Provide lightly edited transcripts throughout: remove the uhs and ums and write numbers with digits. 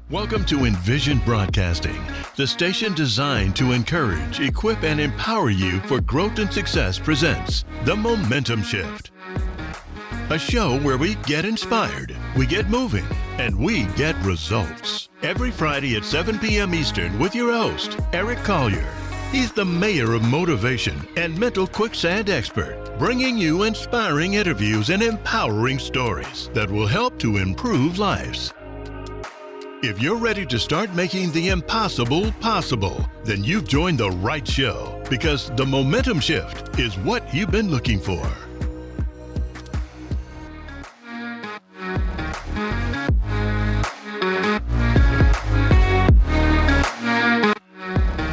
Welcome to Envision Broadcasting, the station designed to encourage, equip, and empower you for growth and success presents The Momentum Shift. A show where we get inspired, we get moving, and we get results. Every Friday at 7 p.m. Eastern with your host, Eric Collier. He's the mayor of motivation and mental quicksand expert, bringing you inspiring interviews and empowering stories that will help to improve lives. If you're ready to start making the impossible possible, then you've joined the right show, because the momentum shift is what you've been looking for.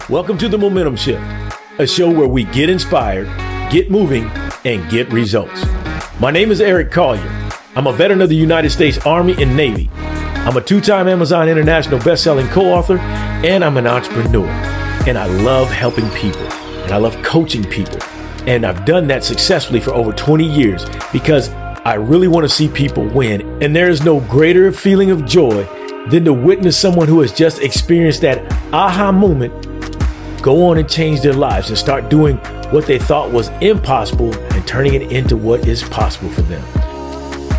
Welcome to the Momentum Shift, a show where we get inspired, get moving, and get results. My name is Eric Collier. I'm a veteran of the United States Army and Navy. I'm a two-time Amazon International best-selling co-author, and I'm an entrepreneur. And I love helping people, and I love coaching people. And I've done that successfully for over 20 years because I really want to see people win. And there is no greater feeling of joy than to witness someone who has just experienced that aha moment go on and change their lives and start doing what they thought was impossible and turning it into what is possible for them.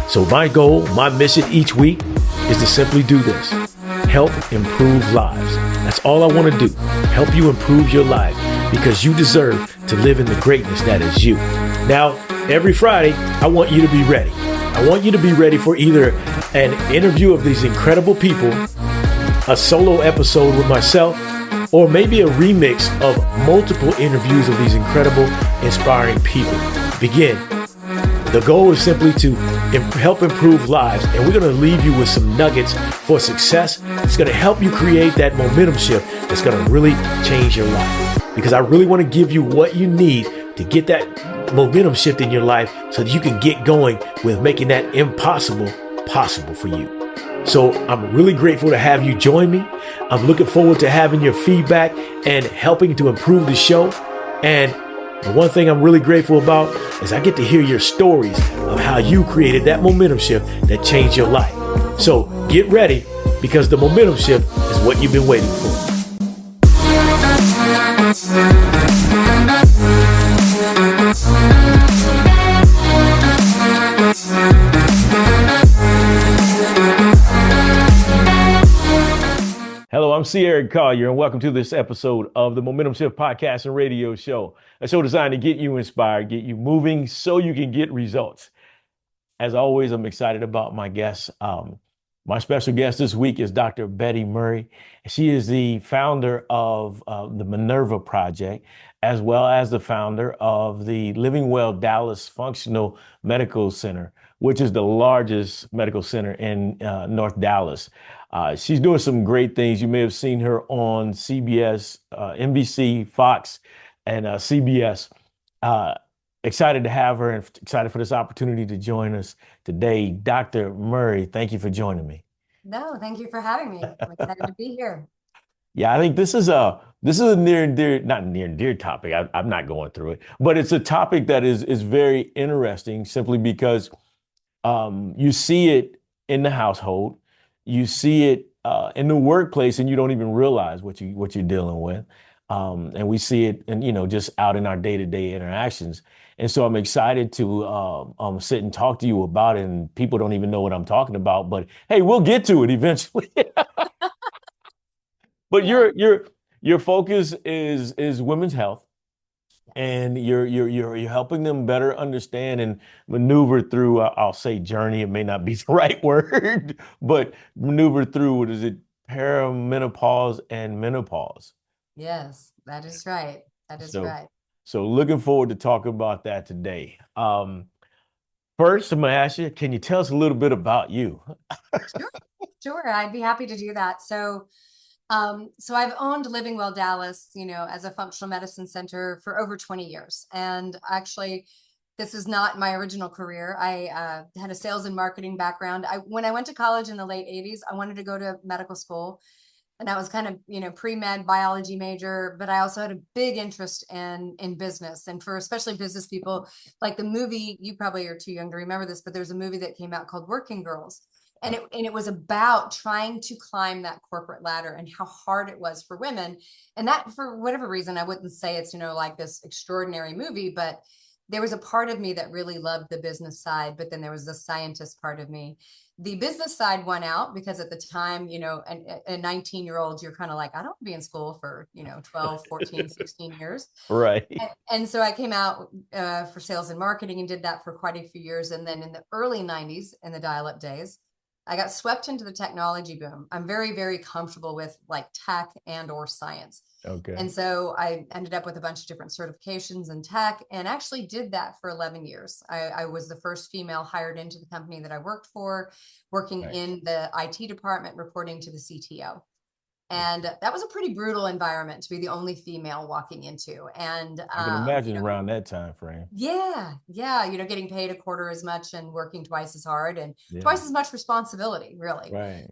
So my goal, my mission each week is to simply do this: help improve lives. That's all I want to do. Help you improve your life, because you deserve to live in the greatness that is you. Now, every Friday, I want you to be ready. I want you to be ready for either an interview of these incredible people, a solo episode with myself, or maybe a remix of multiple interviews of these incredible, inspiring people. Begin. The goal is simply to help improve lives, and we're going to leave you with some nuggets for success. It's going to help you create that momentum shift that's going to really change your life, because I really want to give you what you need to get that momentum shift in your life so that you can get going with making that impossible possible for you. So I'm really grateful to have you join me. I'm looking forward to having your feedback and helping to improve the show. And the one thing I'm really grateful about is I get to hear your stories of how you created that momentum shift that changed your life. So get ready, because the momentum shift is what you've been waiting for. Hello, I'm C. Eric Collier, and welcome to this episode of the Momentum Shift Podcast and Radio Show, a show designed to get you inspired, get you moving so you can get results. As always, I'm excited about my guests. My special guest this week is Dr. Betty Murray. She is the founder of the Menrva Project, as well as the founder of the Living Well Dallas Functional Medical Center, which is the largest medical center in North Dallas. She's doing some great things. You may have seen her on CBS, NBC, Fox, and CBS. Excited to have her and excited for this opportunity to join us today. Dr. Murray, thank you for joining me. No, thank you for having me. I'm excited to be here. Yeah, I think this is a near and dear, not near and dear topic. I'm not going through it, but it's a topic that is very interesting, simply because you see it in the household. You see it in the workplace, and you don't even realize what you're dealing with. And we see it, and just out in our day-to-day interactions. And so I'm excited to sit and talk to you about it. And people don't even know what I'm talking about, but hey, we'll get to it eventually. But your focus is women's health. And you're helping them better understand and maneuver through, I'll say journey, it may not be the right word, but maneuver through, what is it, perimenopause and menopause. Yes, that is right. That is right. So looking forward to talk about that today. First, I'm going to ask you, can you tell us a little bit about you? Sure. I'd be happy to do that. So I've owned Living Well Dallas, as a functional medicine center for over 20 years. And actually, this is not my original career. I had a sales and marketing background. When I went to college in the late 80s, I wanted to go to medical school. And I was kind of, pre-med biology major, but I also had a big interest in business, and for especially business people, like the movie, you probably are too young to remember this, but there's a movie that came out called Working Girls. And it was about trying to climb that corporate ladder and how hard it was for women. And that, for whatever reason, I wouldn't say it's, like this extraordinary movie, but there was a part of me that really loved the business side, but then there was the scientist part of me. The business side won out because at the time, a 19-year-old, you're kind of like, I don't want to be in school for, 12, 14, 16 years. Right. And so I came out for sales and marketing and did that for quite a few years. And then in the early 90s, in the dial-up days, I got swept into the technology boom. I'm very, very comfortable with like tech and or science. Okay. And so I ended up with a bunch of different certifications in tech and actually did that for 11 years. I was the first female hired into the company that I worked for, working in the IT department, reporting to the CTO. And that was a pretty brutal environment to be the only female walking into. And I can imagine around that time frame. Yeah. Getting paid a quarter as much and working twice as hard and twice as much responsibility, really. Right.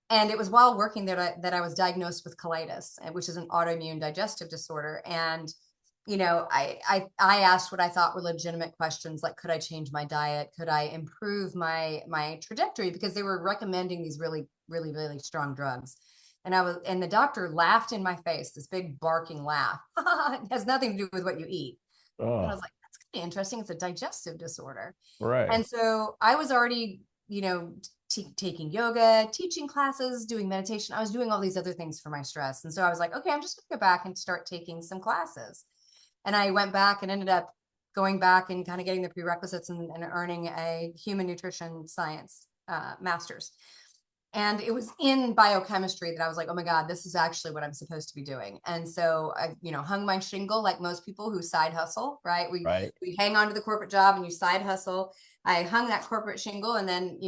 And it was while working there that I was diagnosed with colitis, which is an autoimmune digestive disorder. And, I asked what I thought were legitimate questions, like, could I change my diet? Could I improve my trajectory? Because they were recommending these really, really, really strong drugs. And the doctor laughed in my face, this big barking laugh. It has nothing to do with what you eat. Oh. And I was like, that's going to be interesting. It's a digestive disorder. Right. And so I was already, taking yoga, teaching classes, doing meditation. I was doing all these other things for my stress. And so I was like, okay, I'm just going to go back and start taking some classes. And I went back and ended up going back and kind of getting the prerequisites and earning a human nutrition science master's. And it was in biochemistry that I was like, oh my God, this is actually what I'm supposed to be doing. And so I, hung my shingle like most people who side hustle, right? We hang on to the corporate job and you side hustle. I hung that corporate shingle and then,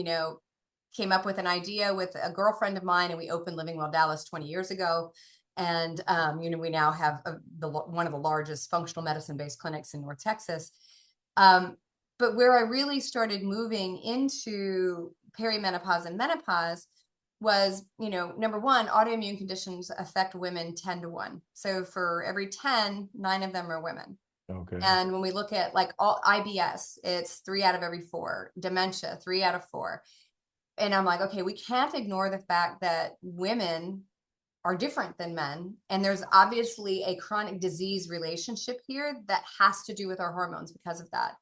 came up with an idea with a girlfriend of mine, and we opened Living Well Dallas 20 years ago. And, we now have one of the largest functional medicine-based clinics in North Texas. But where I really started moving into perimenopause and menopause was, number one, autoimmune conditions affect women 10 to 1. So for every 10, 9 of them are women. Okay. And when we look at like all IBS, it's 3 out of every 4, dementia, 3 out of 4. And I'm like, okay, we can't ignore the fact that women are different than men. And there's obviously a chronic disease relationship here that has to do with our hormones because of that.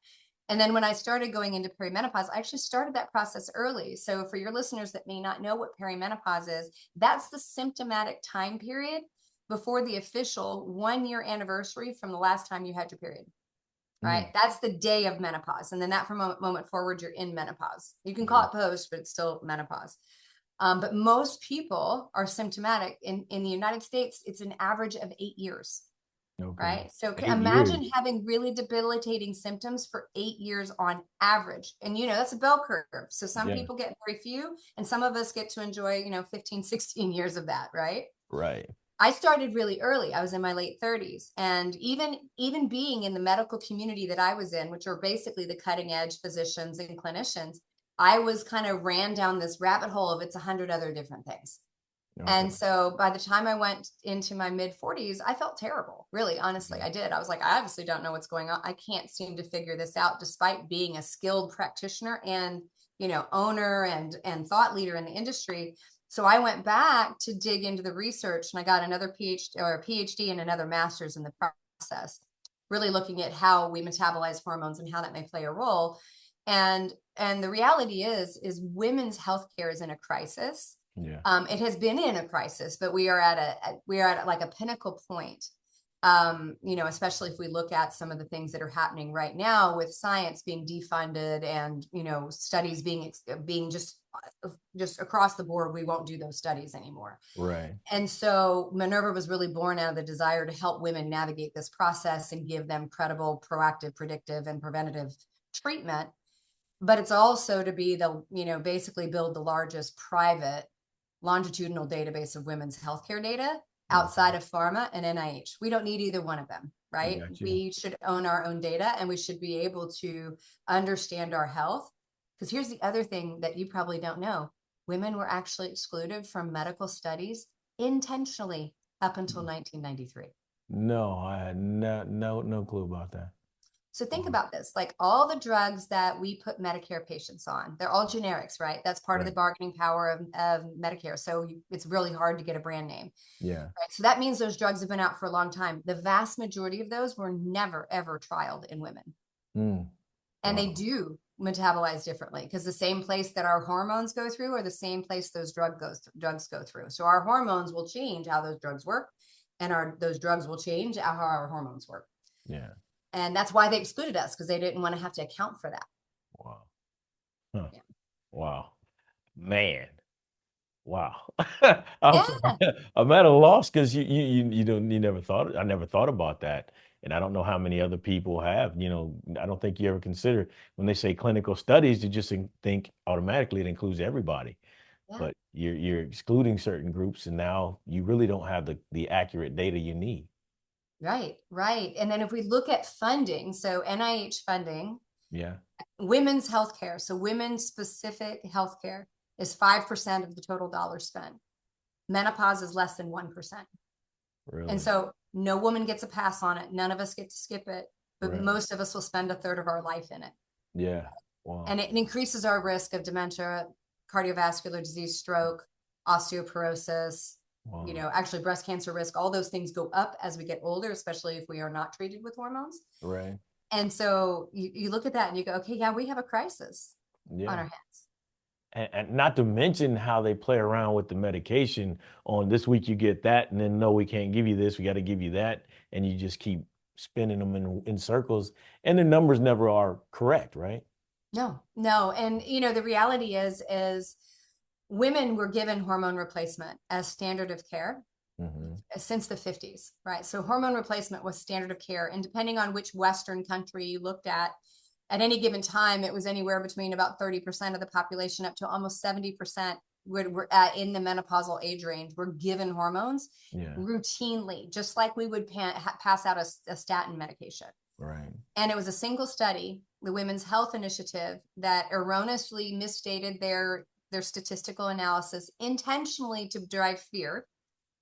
And then when I started going into perimenopause, I actually started that process early. So for your listeners that may not know what perimenopause is, that's the symptomatic time period before the official 1-year anniversary from the last time you had your period, right? That's the day of menopause. And then that from a moment forward, you're in menopause. You can call it post, but it's still menopause. But most people are symptomatic. In the United States, it's an average of 8 years. Okay. Right. So imagine having really debilitating symptoms for 8 years on average. And, that's a bell curve. So some people get very few and some of us get to enjoy, 15, 16 years of that. Right. Right. I started really early. I was in my late 30s. And even being in the medical community that I was in, which are basically the cutting edge physicians and clinicians, I was kind of ran down this rabbit hole of it's 100 other different things. Okay. And so by the time I went into my mid 40s, I felt terrible. Really, honestly, I did. I was like, I obviously don't know what's going on. I can't seem to figure this out despite being a skilled practitioner and, owner and thought leader in the industry. So I went back to dig into the research and I got another PhD and another master's in the process, really looking at how we metabolize hormones and how that may play a role. And the reality is women's healthcare is in a crisis. Yeah. It has been in a crisis, but we are at like a pinnacle point. Especially if we look at some of the things that are happening right now with science being defunded and, studies being just across the board, we won't do those studies anymore. Right. And so Menrva was really born out of the desire to help women navigate this process and give them credible, proactive, predictive, and preventative treatment. But it's also to be basically build the largest private longitudinal database of women's healthcare data outside of pharma and NIH. We don't need either one of them, right? We should own our own data and we should be able to understand our health. Because here's the other thing that you probably don't know. Women were actually excluded from medical studies intentionally up until 1993. No, I had no clue about that. So think about this, like all the drugs that we put Medicare patients on, they're all generics, right? That's part of the bargaining power of Medicare. So it's really hard to get a brand name. Yeah. Right? So that means those drugs have been out for a long time. The vast majority of those were never, ever trialed in women. And they do metabolize differently because the same place that our hormones go through are the same place those drugs go through. So our hormones will change how those drugs work, and those drugs will change how our hormones work. Yeah. And that's why they excluded us, because they didn't want to have to account for that. Wow. Huh. Yeah. Wow. Man. Wow. Yeah. I'm at a loss because you never thought, I never thought about that. And I don't know how many other people have, I don't think you ever consider when they say clinical studies, you just think automatically it includes everybody. Yeah. But you're excluding certain groups, and now you really don't have the accurate data you need. Right. And then if we look at funding, so NIH funding, Yeah. women's healthcare, so women's specific healthcare is 5% of the total dollars spent. Menopause is less than 1%. Really? And so no woman gets a pass on it. None of us get to skip it, but most of us will spend a third of our life in it. Yeah. Wow. And it increases our risk of dementia, cardiovascular disease, stroke, osteoporosis, actually breast cancer risk. All those things go up as we get older, especially if we are not treated with hormones. Right. And so you look at that and you go, okay, yeah, we have a crisis on our hands. And not to mention how they play around with the medication on this week you get that, and then no, we can't give you this, we got to give you that. And you just keep spinning them in circles, and the numbers never are correct, right? No. And, the reality is women were given hormone replacement as standard of care since the 50s, right? So hormone replacement was standard of care. And depending on which Western country you looked at any given time, it was anywhere between about 30% of the population up to almost 70% were in the menopausal age range were given hormones routinely, just like we would pass out a statin medication. Right. And it was a single study, the Women's Health Initiative, that erroneously misstated their statistical analysis intentionally to drive fear.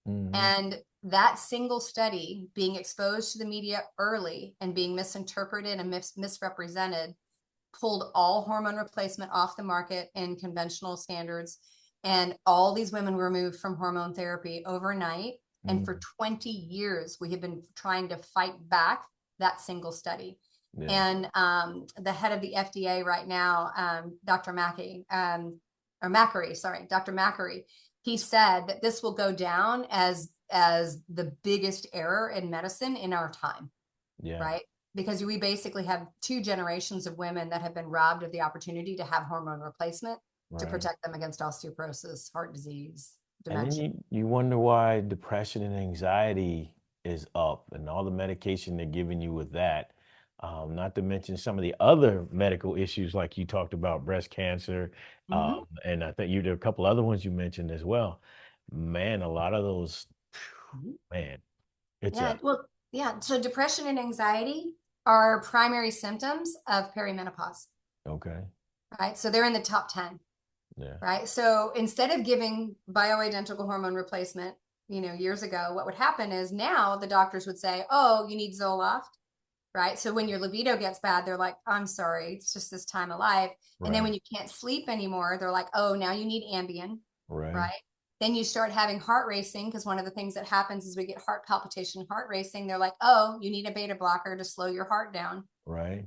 And that single study being exposed to the media early and being misinterpreted and misrepresented pulled all hormone replacement off the market in conventional standards. And all these women were removed from hormone therapy overnight. And for 20 years, we have been trying to fight back that single study. And the head of the FDA right now, Dr. Macari, he said that this will go down as the biggest error in medicine in our time. Right? Because we basically have 2 generations of women that have been robbed of the opportunity to have hormone replacement to protect them against osteoporosis, heart disease, dementia. And then you wonder why depression and anxiety is up, and all the medication they're giving you with that. Not to mention some of the other medical issues, like you talked about breast cancer. And I think there are a couple other ones you mentioned as well. Man, a lot of those, man, so depression and anxiety are primary symptoms of perimenopause. Okay. Right. So they're in the top 10. Yeah. Right. So instead of giving bioidentical hormone replacement, years ago, what would happen is now the doctors would say, oh, you need Zoloft. Right. So when your libido gets bad, they're like, I'm sorry, it's just this time of life. And then when you can't sleep anymore, they're like, oh, now you need Ambien. Right. Then you start having heart racing, because one of the things that happens is we get heart palpitation, heart racing. They're like, oh, you need a beta blocker to slow your heart down. Right.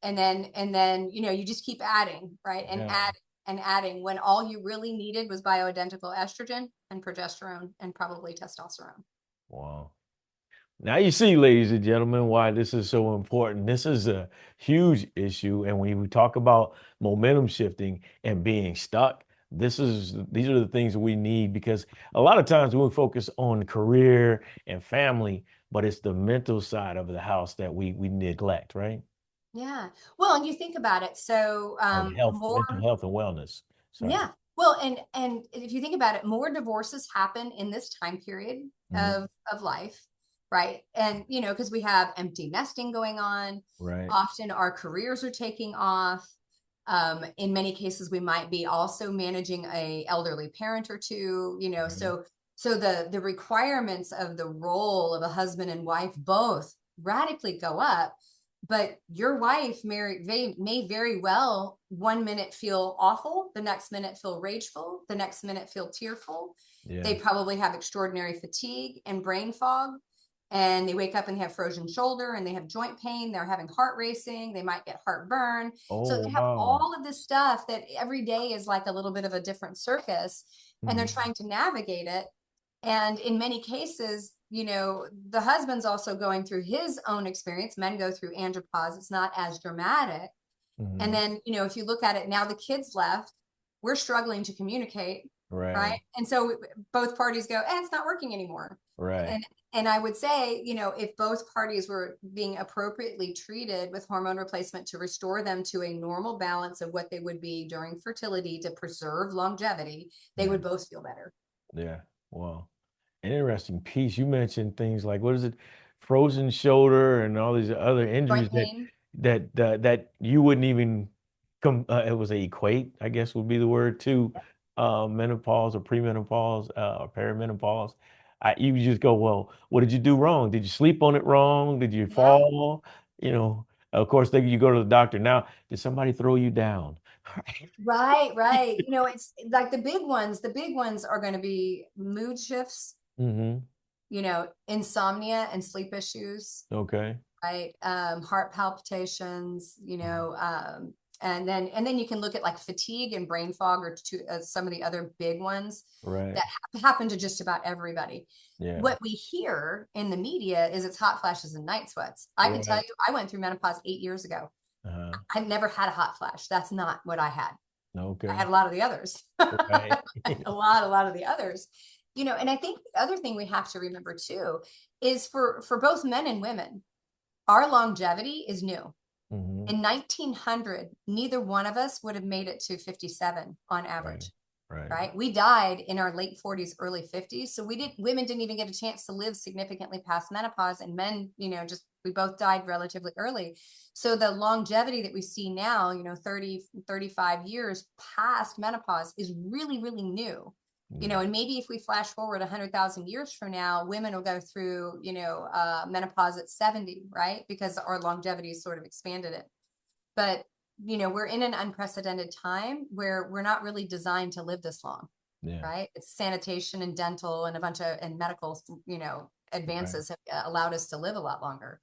And then, you just keep adding, right. And adding when all you really needed was bioidentical estrogen and progesterone and probably testosterone. Wow. Now you see, ladies and gentlemen, why this is so important. This is a huge issue. And when we talk about momentum shifting and being stuck, these are the things we need, because a lot of times we focus on career and family, but it's the mental side of the house that we neglect, right? Yeah. Well, and you think about it. So mental health and wellness. Sorry. Yeah. Well, and if you think about it, more divorces happen in this time period of life. Right. And, because we have empty nesting going on. Right. Often our careers are taking off. In many cases, we might be also managing a elderly parent or two, so the requirements of the role of a husband and wife both radically go up. But your wife, Mary, may very well 1 minute feel awful, the next minute feel rageful, the next minute feel tearful. They Yeah. probably have extraordinary fatigue and brain fog, and they wake up and have frozen shoulder, and they have joint pain. They're having heart racing. They might get heartburn. So Oh, they have wow. all of this stuff that every day is like a little bit of a different circus, and they're Mhm. trying to navigate it. And in many cases, the husband's also going through his own experience. Men go through andropause. It's not as dramatic. And Mhm. then, if you look at it now, the kids left, we're struggling to communicate, right? Right. And so both parties go, it's not working anymore. Right. And I would say, if both parties were being appropriately treated with hormone replacement to restore them to a normal balance of what they would be during fertility to preserve longevity, they Yeah. would both feel better. Yeah. Wow. An interesting piece. You mentioned things like what is it, frozen shoulder, and all these other injuries Joint pain. that you wouldn't even it was a equate, I guess would be the word, to menopause or premenopause or perimenopause. You just go, well, what did you do wrong? Did you sleep on it wrong? Did you Yeah. fall? You know, of course, then you go to the doctor. Now, did somebody throw you down? Right, right. It's like the big ones are going to be mood shifts, Mm-hmm. insomnia and sleep issues, Okay. right? Heart palpitations, and then you can look at like fatigue and brain fog or some of the other big ones Right. that happen to just about everybody. Yeah. What we hear in the media is it's hot flashes and night sweats. I can tell Right. you, I went through menopause 8 years ago. Uh-huh. I've never had a hot flash. That's not what I had. I Okay. had a lot of the others. Right. A lot of the others. And I think the other thing we have to remember too is for both men and women, our longevity is new. Mhm. In 1900, neither one of us would have made it to 57 on Right. average, Right. right? We died in our late 40s, early 50s. So women didn't even get a chance to live significantly past menopause, and men, just we both died relatively early. So the longevity that we see now, 30, 35 years past menopause is really, really new. Yeah. And maybe if we flash forward 100,000 years from now, women will go through, menopause at 70, right? Because our longevity has sort of expanded it. But, we're in an unprecedented time where we're not really designed to live this long, Yeah. right? It's sanitation and dental and a bunch of and medical, Right. advances have allowed us to live a lot longer.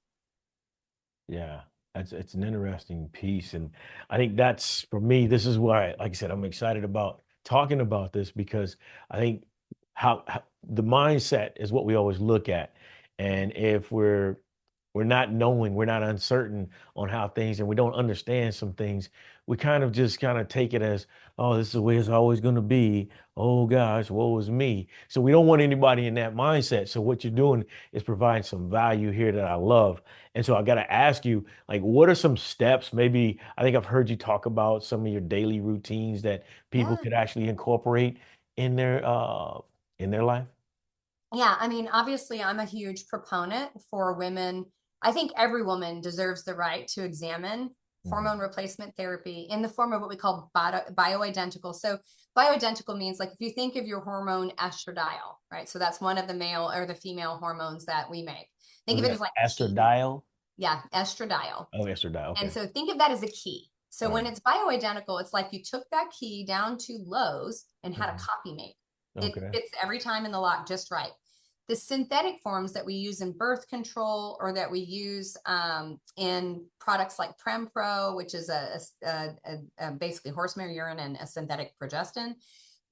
Yeah. It's an interesting piece. And I think that's for me, this is why, like I said, I'm excited about talking about this because I think how the mindset is what we always look at. And if we're not knowing, we're not uncertain on how things and we don't understand some things, we kind of take it as, oh, this is the way it's always going to be. Oh gosh, woe is me. So we don't want anybody in that mindset. So what you're doing is providing some value here that I love. And so I got to ask you, like, what are some steps? Maybe I think I've heard you talk about some of your daily routines that people Yeah. could actually incorporate in their life. Yeah, I mean, obviously, I'm a huge proponent for women. I think every woman deserves the right to examine hormone Mhm. replacement therapy in the form of what we call bioidentical. So, bioidentical means like if you think of your hormone estradiol, right? So, that's one of the male or the female hormones that we make. Think Was of it that as like a key. estradiol? Yeah, estradiol. Oh, estradiol. And Okay. so, think of that as a key. So, All when right. it's bioidentical, it's like you took that key down to Lowe's and had a Mhm. copy made. It Okay. fits every time in the lock just right. The synthetic forms that we use in birth control or that we use in products like Prempro, which is basically horsehair urine and a synthetic progestin,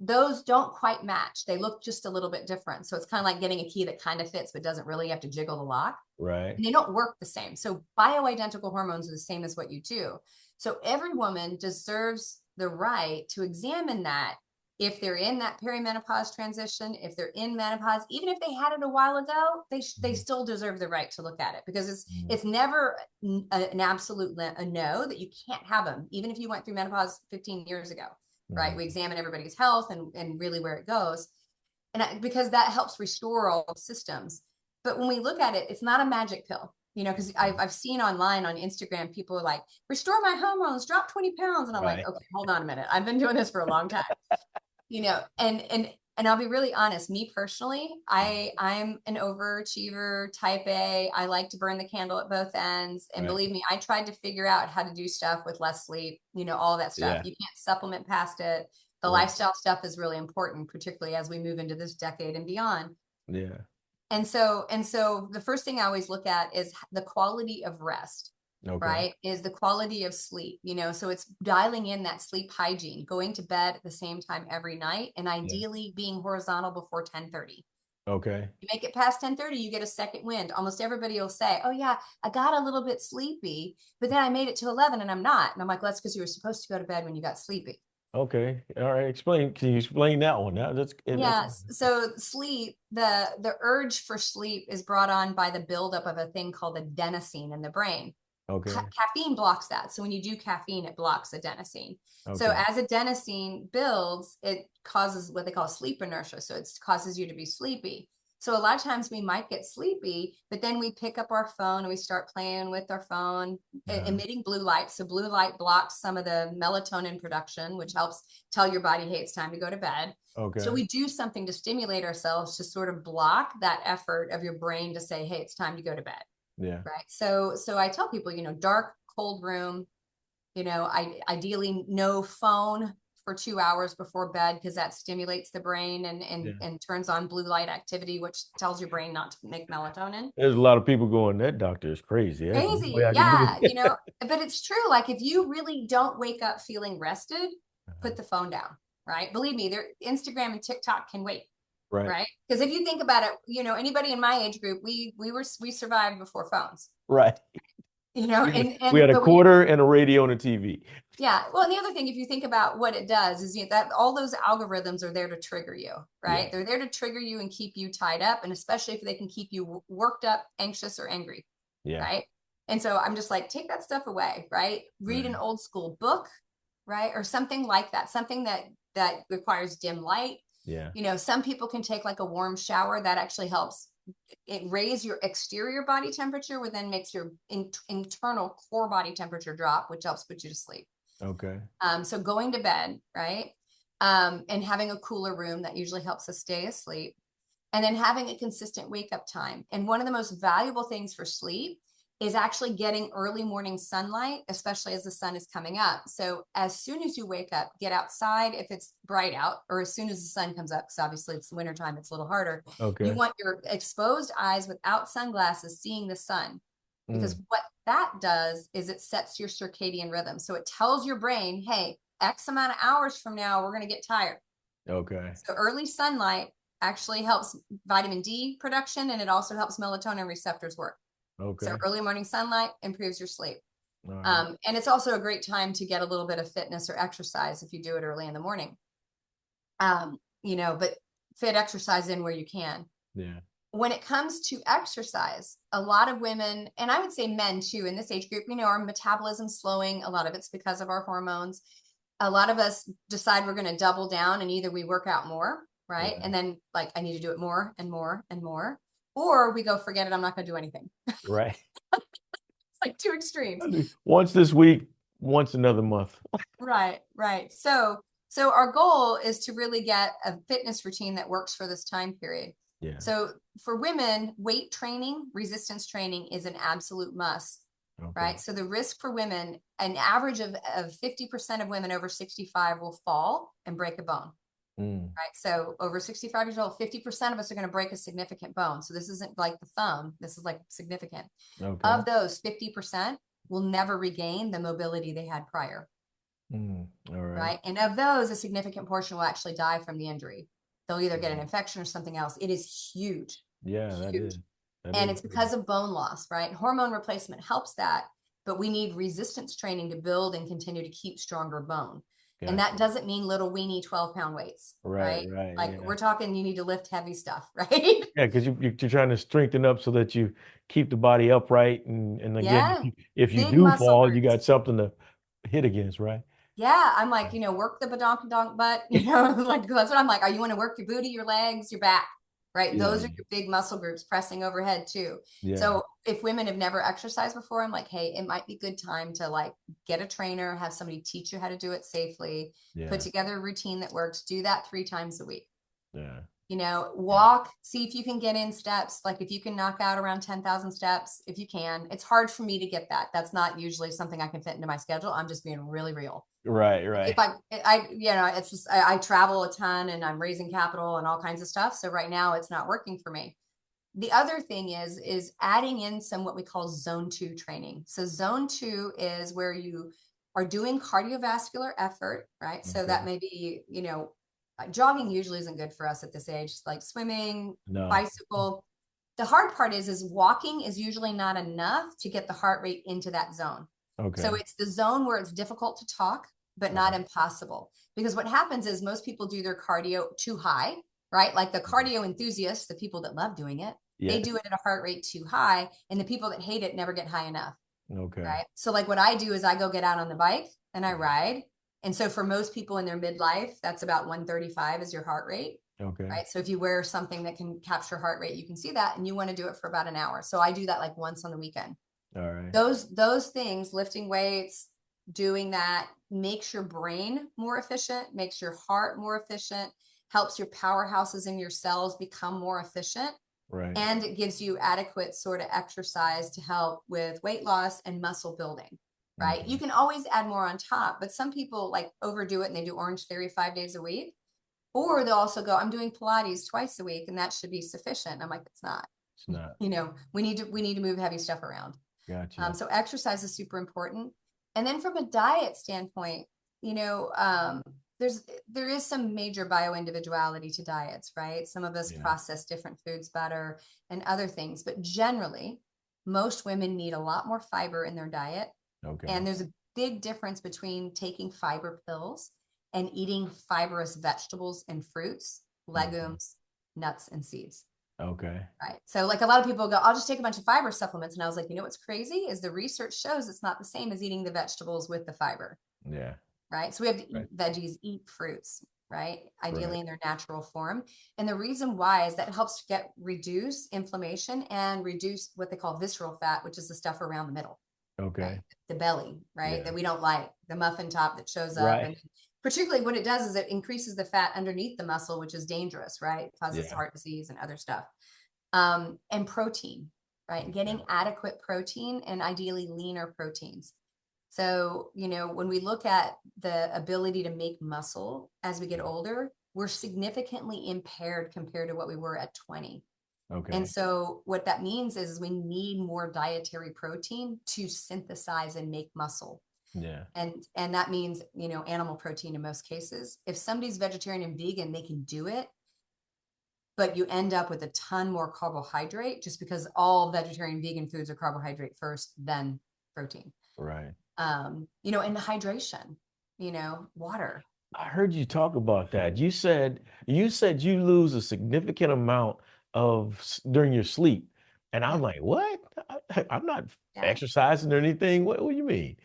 those don't quite match. They look just a little bit different. So it's kind of like getting a key that kind of fits but doesn't really have to jiggle the lock. Right. And they don't work the same. So bioidentical hormones are the same as what you do. So every woman deserves the right to examine that if they're in that perimenopause transition, if they're in menopause, even if they had it a while ago, they Mhm. still deserve the right to look at it because Mhm. it's never an absolute a no that you can't have them, even if you went through menopause 15 years ago, right? Mhm. We examine everybody's health and really where it goes, because that helps restore all systems. But when we look at it, it's not a magic pill, because I've seen online on Instagram, people are like, restore my hormones, drop 20 pounds. And I'm like, Right. okay, hold on a minute. I've been doing this for a long time, and And I'll be really honest, me personally, I'm an overachiever, type A. I like to burn the candle at both ends. And believe me, I tried to figure out how to do stuff with less sleep, all of that stuff. You can't supplement past it. The lifestyle stuff is really important, particularly as we move into this decade and beyond. Yeah. And so the first thing I always look at is the quality of rest. Right? Is the quality of sleep, so it's dialing in that sleep hygiene, going to bed at the same time every night, and ideally being horizontal before 10:30. Okay. You make it past 10:30, you get a second wind. Almost everybody will say, oh yeah, I got a little bit sleepy, but then I made it to 11 and I'm not. And I'm like, well, that's because you were supposed to go to bed when you got sleepy. Okay. All right. Can you explain that one? So sleep, the urge for sleep is brought on by the buildup of a thing called adenosine in the brain. Okay. Caffeine blocks that. So when you do caffeine, it blocks adenosine. Okay. So as adenosine builds, it causes what they call sleep inertia. So it causes you to be sleepy. So a lot of times we might get sleepy, but then we pick up our phone and we start playing with our phone, emitting blue light. So blue light blocks some of the melatonin production, which helps tell your body, hey, it's time to go to bed. Okay. So we do something to stimulate ourselves to sort of block that effort of your brain to say, hey, it's time to go to bed. Yeah. Right. So I tell people, dark, cold room, ideally no phone for 2 hours before bed, because that stimulates the brain and turns on blue light activity, which tells your brain not to make melatonin. There's a lot of people going, that doctor is crazy. Crazy. Yeah. But it's true. Like if you really don't wake up feeling rested, put the phone down. Right. Believe me, Instagram and TikTok can wait. Right. Because if you think about it, anybody in my age group, we survived before phones. Right. And we had a quarter and a radio and a TV. Yeah. Well, and the other thing, if you think about what it does, is that all those algorithms are there to trigger you, right? Yeah. They're there to trigger you and keep you tied up, and especially if they can keep you worked up, anxious, or angry. Yeah. Right. And so I'm just like, take that stuff away, right? Read an old school book, right? Or something like that, something that requires dim light. Yeah. Some people can take like a warm shower. That actually helps it raise your exterior body temperature, which then makes your internal core body temperature drop, which helps put you to sleep. Okay. So going to bed, right? And having a cooler room, that usually helps us stay asleep. And then having a consistent wake up time. And one of the most valuable things for sleep is actually getting early morning sunlight, especially as the sun is coming up. So as soon as you wake up, get outside if it's bright out, or as soon as the sun comes up, because obviously it's wintertime, it's a little harder. Okay. You want your exposed eyes without sunglasses seeing the sun, because what that does is it sets your circadian rhythm. So it tells your brain, hey, X amount of hours from now, we're going to get tired. Okay. So early sunlight actually helps vitamin D production, and it also helps melatonin receptors work. Okay. So early morning sunlight improves your sleep. Right. And it's also a great time to get a little bit of fitness or exercise if you do it early in the morning. But fit exercise in where you can. Yeah. When it comes to exercise, a lot of women, and I would say men too, in this age group, our metabolism slowing. A lot of it's because of our hormones. A lot of us decide we're going to double down, and either we work out more, right? Yeah. And then like, I need to do it more and more and more. Or we go, forget it, I'm not going to do anything. Right. It's like two extremes. Once this week, once another month. Right. So our goal is to really get a fitness routine that works for this time period. Yeah. So for women, weight training, resistance training is an absolute must. Okay. Right. So the risk for women, an average of 50% of women over 65 will fall and break a bone. Right. So over 65 years old, 50% of us are going to break a significant bone. So this isn't like the thumb. This is like significant. Okay. Of those, 50% will never regain the mobility they had prior. All right. Right. And of those, a significant portion will actually die from the injury. They'll either get an infection or something else. It is huge. Yeah, huge. That is. And it's because of bone loss, right? Hormone replacement helps that, but we need resistance training to build and continue to keep stronger bone. Gotcha. And that doesn't mean little weenie 12-pound weights, right? Like we're talking, you need to lift heavy stuff, right? Yeah, because you're trying to strengthen up so that you keep the body upright, and again, if you do fall, you got something to hit against, right? Yeah, I'm like, work the badonk butt, like that's what I'm like. You want to work your booty, your legs, your back, right? Yeah. Those are your big muscle groups pressing overhead too. Yeah. So if women have never exercised before, I'm like, hey, it might be a good time to like get a trainer, have somebody teach you how to do it safely, put together a routine that works, do that 3 times a week. Yeah. Walk, see if you can get in steps. Like if you can knock out around 10,000 steps, if you can. It's hard for me to get that. That's not usually something I can fit into my schedule. I'm just being really real. Right, If right. it's just, I travel a ton and I'm raising capital and all kinds of stuff. So right now it's not working for me. The other thing is adding in some what we call zone 2 training. So zone 2 is where you are doing cardiovascular effort, right? So that Okay. may be, jogging usually isn't good for us at this age, like swimming, No. bicycle. The hard part is walking is usually not enough to get the heart rate into that zone. So Okay. it's the zone where it's difficult to talk, but not impossible. Because what happens is most people do their cardio too high, right? Like the cardio enthusiasts, the people that love doing it, they Yes. do it at a heart rate too high, and the people that hate it never get high enough, Okay. right? So like what I do is I go get out on the bike and I ride. And so for most people in their midlife, that's about 135 is your heart rate, Okay. right? So if you wear something that can capture heart rate, you can see that, and you want to do it for about an hour. So I do that like once on the weekend. All right. Those things, lifting weights, doing that makes your brain more efficient, makes your heart more efficient, helps your powerhouses in your cells become more efficient, Right. and it gives you adequate sort of exercise to help with weight loss and muscle building, right? You Okay. can always add more on top, but some people like overdo it and they do Orange Theory 5 days a week, or they'll also go, I'm doing Pilates twice a week and that should be sufficient. I'm like, it's not. It's not. We need to move heavy stuff around. Gotcha. So exercise is super important. And then from a diet standpoint, you know, um, there is some major bio-individuality to diets, right? Some of us Yeah. process different foods better and other things, but generally, most women need a lot more fiber in their diet. Okay. And there's a big difference between taking fiber pills and eating fibrous vegetables and fruits, Okay. legumes, nuts, and seeds. Okay. Right. So like a lot of people go, I'll just take a bunch of fiber supplements. And I was like, what's crazy is the research shows it's not the same as eating the vegetables with the fiber. Yeah. Right. So we have to Right. eat veggies, eat fruits, right? Ideally Right. in their natural form. And the reason why is that it helps to reduce inflammation and reduce what they call visceral fat, which is the stuff around the middle, right? Okay. The belly, right? Yeah. That we don't like, the muffin top that shows up. Right. And particularly what it does is it increases the fat underneath the muscle, which is dangerous, right? It causes Yeah. heart disease and other stuff. And protein, right? Yeah. Getting adequate protein and ideally leaner proteins. So, when we look at the ability to make muscle as we get older, we're significantly impaired compared to what we were at 20. And Okay. so what that means is we need more dietary protein to synthesize and make muscle. Yeah. And that means, animal protein in most cases. If somebody's vegetarian and vegan, they can do it, but you end up with a ton more carbohydrate just because all vegetarian vegan foods are carbohydrate first, then protein. Right. And hydration, water. I heard you talk about that. You said you lose a significant amount during your sleep. And I'm Yeah. like, what? I'm not Yeah. exercising or anything. What do you mean?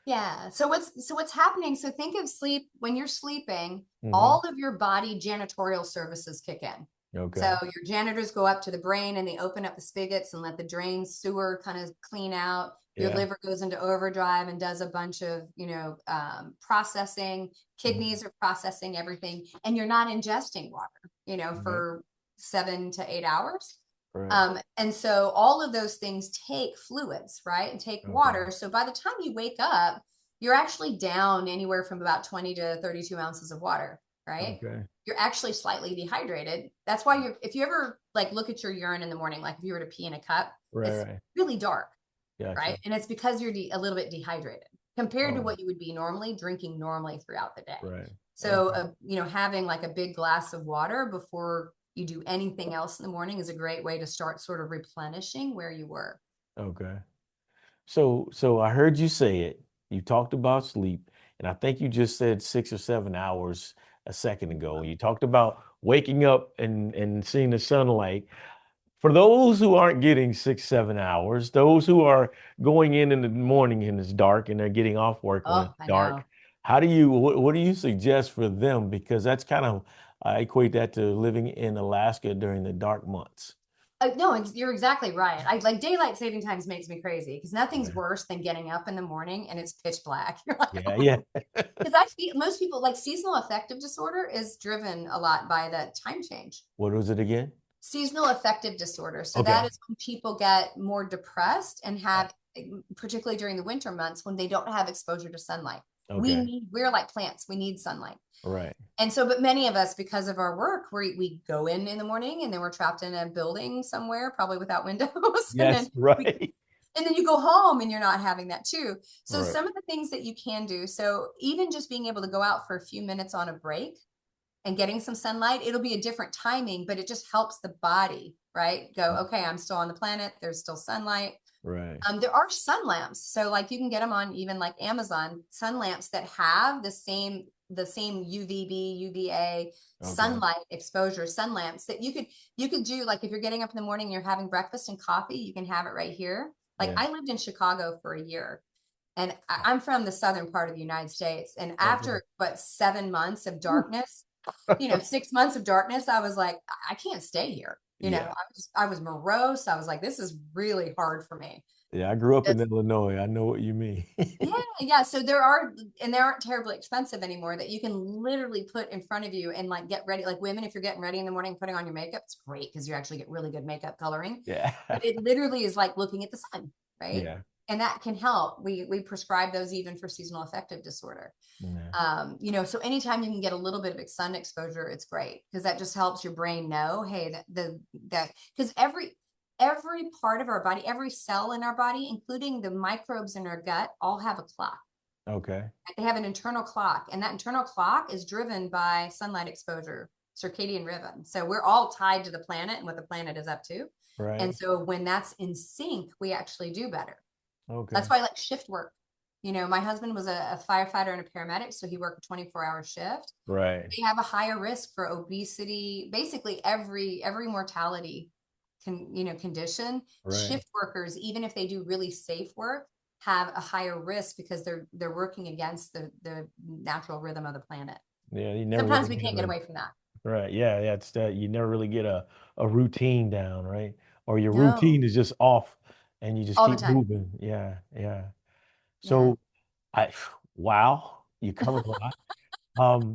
Yeah. So what's happening? So think of sleep when you're sleeping, Hmm. all of your body janitorial services kick in. So Okay. your janitors go up to the brain and they open up the spigots and let the drain sewer kind of clean out. Your Yeah. liver goes into overdrive and does a bunch of, processing. Mhm. Kidneys are processing everything, and you're not ingesting water, Right. for 7 to 8 hours. Right. And so all of those things take fluids, right? And take Okay. water. So by the time you wake up, you're actually down anywhere from about 20 to 32 ounces of water, right? Okay. You're actually slightly dehydrated. That's why if you ever like look at your urine in the morning, like if you were to pee in a cup, Right. it's Right. really dark, right? Gotcha. And it's because you're a little bit dehydrated compared to Oh, what you would be normally drinking normally throughout the day. right. So, Okay. having like a big glass of water before you do anything else in the morning is a great way to start sort of replenishing where you were. Okay. So I heard you say it. You talked about sleep, and I think you just said 6 or 7 hours a second ago. You talked about waking up and seeing the sunlight. For those who aren't getting 6, 7 hours, those who are going in the morning and it's dark and they're getting off work when Oh, it's I dark, know. what do you suggest for them? Because that's kind of, I equate that to living in Alaska during the dark months. No, you're exactly right. I like daylight saving times makes me crazy because nothing's Yeah, worse than getting up in the morning and it's pitch black. You're like, yeah, yeah. because I feel most people like seasonal affective disorder is driven a lot by that time change. What was it again? Seasonal affective disorder. So that Okay. is when people get more depressed and have, particularly during the winter months when they don't have exposure to sunlight. Okay. We're like plants, we need sunlight. Right. And so, but many of us, because of our work, we go in the morning and then we're trapped in a building somewhere, probably without windows. And then Yes, right. and then you go home and you're not having that too. So Right. some of the things that you can do. So even just being able to go out for a few minutes on a break and getting some sunlight, it'll be a different timing, but it just helps the body, right? Go, okay, I'm still on the planet. There's still sunlight. Right. There are sun lamps. So like you can get them on even like Amazon, sun lamps that have the same UVB, UVA, Okay. sunlight exposure, sun lamps that you could do like if you're getting up in the morning, you're having breakfast and coffee, you can have it right here. Like Yeah. I lived in Chicago for a year and I'm from the southern part of the United States. And Okay. after but 7 months of Whew. darkness, 6 months of darkness, I was like, I can't stay here. Yeah. I was morose. I was like, this is really hard for me. Yeah. I grew up in It's, Illinois. I know what you mean. yeah, yeah. So there are, and they aren't terribly expensive anymore that you can literally put in front of you and like get ready. Like women, if you're getting ready in the morning, putting on your makeup, it's great because you actually get really good makeup coloring. Yeah. But it literally is like looking at the sun, right? Yeah. And that can help. We prescribe those even for seasonal affective disorder. Yeah. So anytime you can get a little bit of sun exposure, it's great because that just helps your brain know, hey, that because every part of our body, every cell in our body, including the microbes in our gut, all have a clock. Okay. They have an internal clock, and that internal clock is driven by sunlight exposure, circadian rhythm. So we're all tied to the planet and what the planet is up to. Right. And so when that's in sync, we actually do better. Okay. That's why I like shift work. My husband was a firefighter and a paramedic, so he worked a 24-hour shift. Right. They have a higher risk for obesity, basically every mortality condition. Right. Shift workers, even if they do really safe work, have a higher risk because they're working against the natural rhythm of the planet. Yeah. You never Sometimes really we get can't get away from that. right. Yeah. Yeah. It's that you never really get a routine down, right? Or your No, routine is just off and you just all the keep time. moving. Yeah. Yeah. Yeah. So I, wow, you covered a lot.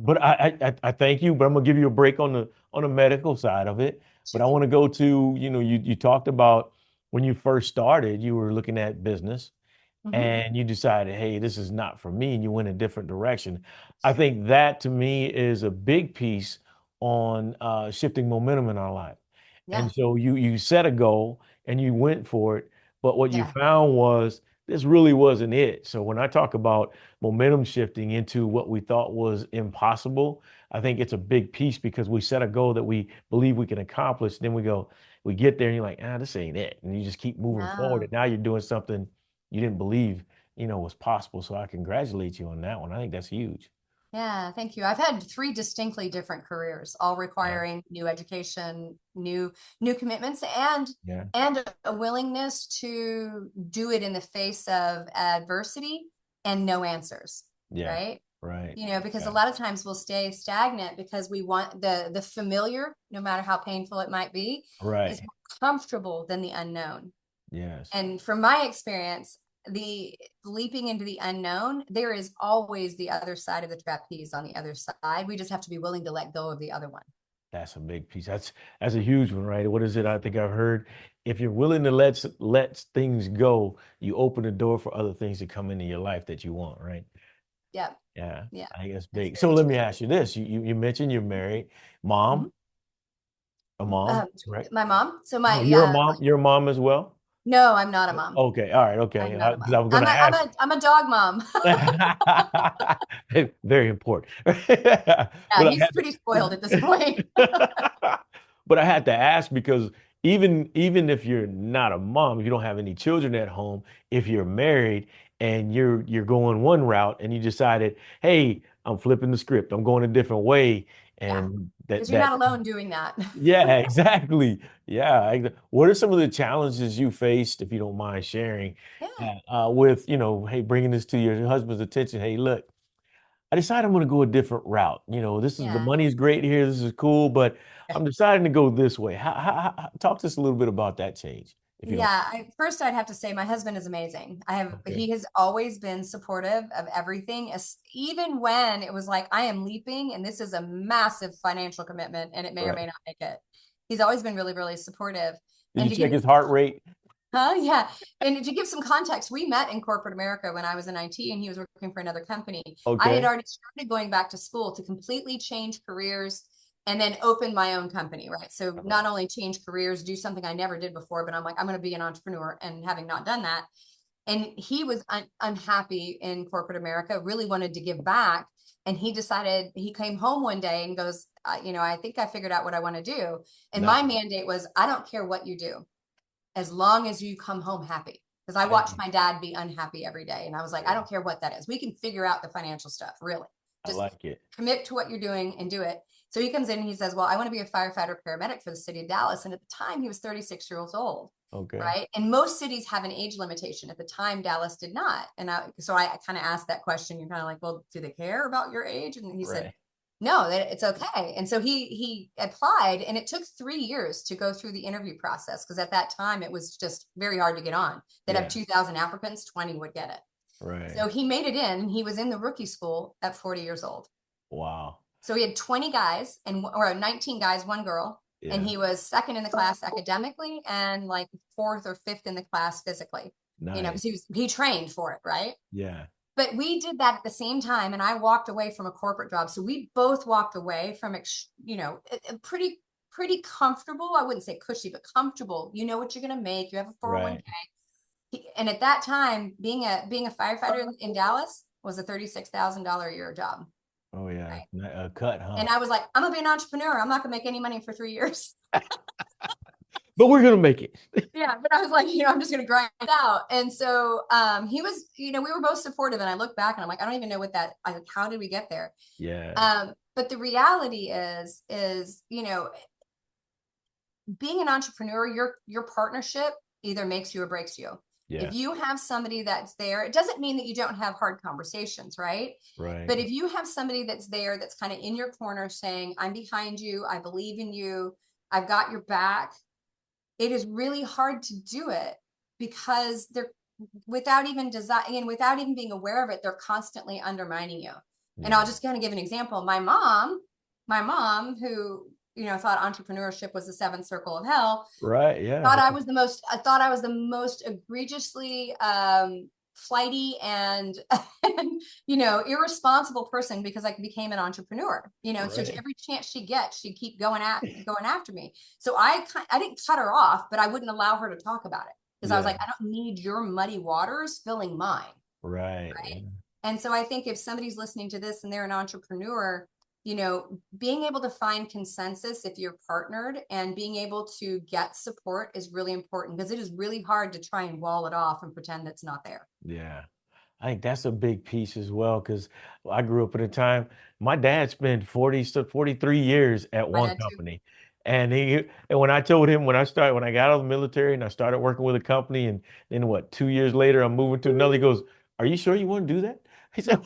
But I thank you, but I'm gonna give you a break on the medical side of it. But I Sure. want to go to, you talked about when you first started, you were looking at business Hmm. and you decided, hey, this is not for me, and you went a different direction. I think that to me is a big piece on shifting momentum in our life. Yeah. And so you set a goal and you went for it, but what you Yeah. found was this really wasn't it. So when I talk about momentum shifting into what we thought was impossible, I think it's a big piece because we set a goal that we believe we can accomplish. Then we get there and you're like, this ain't it. And you just keep moving forward. No. And now you're doing something you didn't believe, was possible. So I congratulate you on that one. I think that's huge. Yeah, thank you. I've had three distinctly different careers, all Yeah. requiring new education, new commitments, Yeah. and a willingness to do it in the face of adversity and no answers, Yeah. right? Right. Because a Yeah. lot of times we'll stay stagnant because we want the familiar, no matter how painful it might be, is Right. more comfortable than the unknown. Yes. And from my experience, the leaping into the unknown, there is always the other side of the trapeze on the other side. We just have to be willing to let go of the other one. That's a big piece. That's a huge one, right? What is it? I think I've heard. If you're willing to let things go, you open the door for other things to come into your life that you want, right? Yeah. Yeah, Yeah. I think that's That's big. So very let true. me ask you this: you mentioned you're married, Mhm. a mom, Um, right? my mom. So Oh, my you're a mom. You're a mom as well. no, I'm not a mom. Okay, all right, okay. I'm not a Because I mom. was going to ask. I'm a dog mom. Very important. But Yeah, I he's had pretty spoiled at this point. but I had to ask because even if you're not a mom, if you don't have any children at home, if you're married and you're going one route and you decided, hey, I'm flipping the script, I'm going a different way, Yeah, and because you're that not alone doing that. yeah, exactly. Yeah. What are some of the challenges you faced, if you don't mind sharing, Yeah. with, hey, bringing this to your husband's attention? Hey, look, I decided I'm going to go a different route. This is the Yeah. money's great here. This is cool, but I'm deciding to go this way. Talk to us a little bit about that change, if you don't. Yeah, first I'd have to say my husband is amazing. Okay. He has always been supportive of everything, even when it was like I am leaping and this is a massive financial commitment and it may or Right. may not make it. He's always been really, really supportive. Did And you to give check you his heart rate? Huh? Yeah. And to give some context, we met in corporate America when I was in IT and he was working for another company. I had Okay. already started going back to school to completely change careers and then open my own company, right? So not Right. only change careers, do something I never did before, but I'm like, I'm going to be an entrepreneur. And having not done that, and he was unhappy in corporate America, really wanted to give back. And he decided, he came home one day and goes, I think I figured out what I want to do. And Nice. my mandate was, I don't care what you do as long as you come home happy. Because I watched Hey, my dad be unhappy every day. And I was like, I yeah, don't care what that is. We can figure out the financial stuff, really. I Just like it. commit to what you're doing and do it. So he comes in and he says, well, I want to be a firefighter paramedic for the city of Dallas. And at the time, he was 36 years old. Okay. Right. And most cities have an age limitation. At the time, Dallas did not. So I kind of asked that question. You're kind of like, well, do they care about your age? And he said, Right. no, that it's okay. And so he applied, and it took 3 years to go through the interview process because at that time it was just very hard to get on. They'd have Yeah. 2,000 applicants, 20 would get it. So Right. he made it in, and he was in the rookie school at 40 years old. Wow. So he had 20 guys or 19 guys, one girl, and Yeah. he was second in the class academically and like fourth or fifth in the class physically. Nice. Because he trained for it, right? Yeah. But we did that at the same time, and I walked away from a corporate job. So we both walked away from a pretty comfortable, I wouldn't say cushy, but comfortable. You know what you're going to make. You have a 401k. Right. And at that time, being a firefighter in Dallas was a $36,000 a year job. Oh yeah. Right. A cut, And huh? I was like, I'm gonna be an entrepreneur. I'm not gonna make any money for 3 years. But we're gonna make it. Yeah, but I was like, I'm just gonna grind it out. And so he was, we were both supportive. And I look back and I'm like, I don't even know how did we get there? Yeah. But the reality is, being an entrepreneur, your partnership either makes you or breaks you. Yeah. If you have somebody that's there, it doesn't mean that you don't have hard conversations, right? Right. But if you have somebody that's there, that's kind of in your corner saying, I'm behind you, I believe in you, I've got your back, it is really hard to do it because they're without even design and without even being aware of it, they're constantly undermining you. And I'll Yeah. just kind of give an example. My mom, who thought entrepreneurship was the seventh circle of hell, Right. Yeah. I thought I was the most egregiously flighty and irresponsible person because I became an entrepreneur. So Right. every chance she gets, she'd keep going after me. So I didn't cut her off, but I wouldn't allow her to talk about it because I was Yeah. like, I don't need your muddy waters filling mine. Right. Right. And so I think if somebody's listening to this and they're an entrepreneur, being able to find consensus if you're partnered and being able to get support is really important because it is really hard to try and wall it off and pretend it's not there. Yeah. I think that's a big piece as well because I grew up at a time. My dad spent 40 to 43 years at My one dad too. company. And when I told him when I got out of the military and I started working with a company, and then what, 2 years later I'm moving to another, he goes, "Are you sure you want to do that?" He said,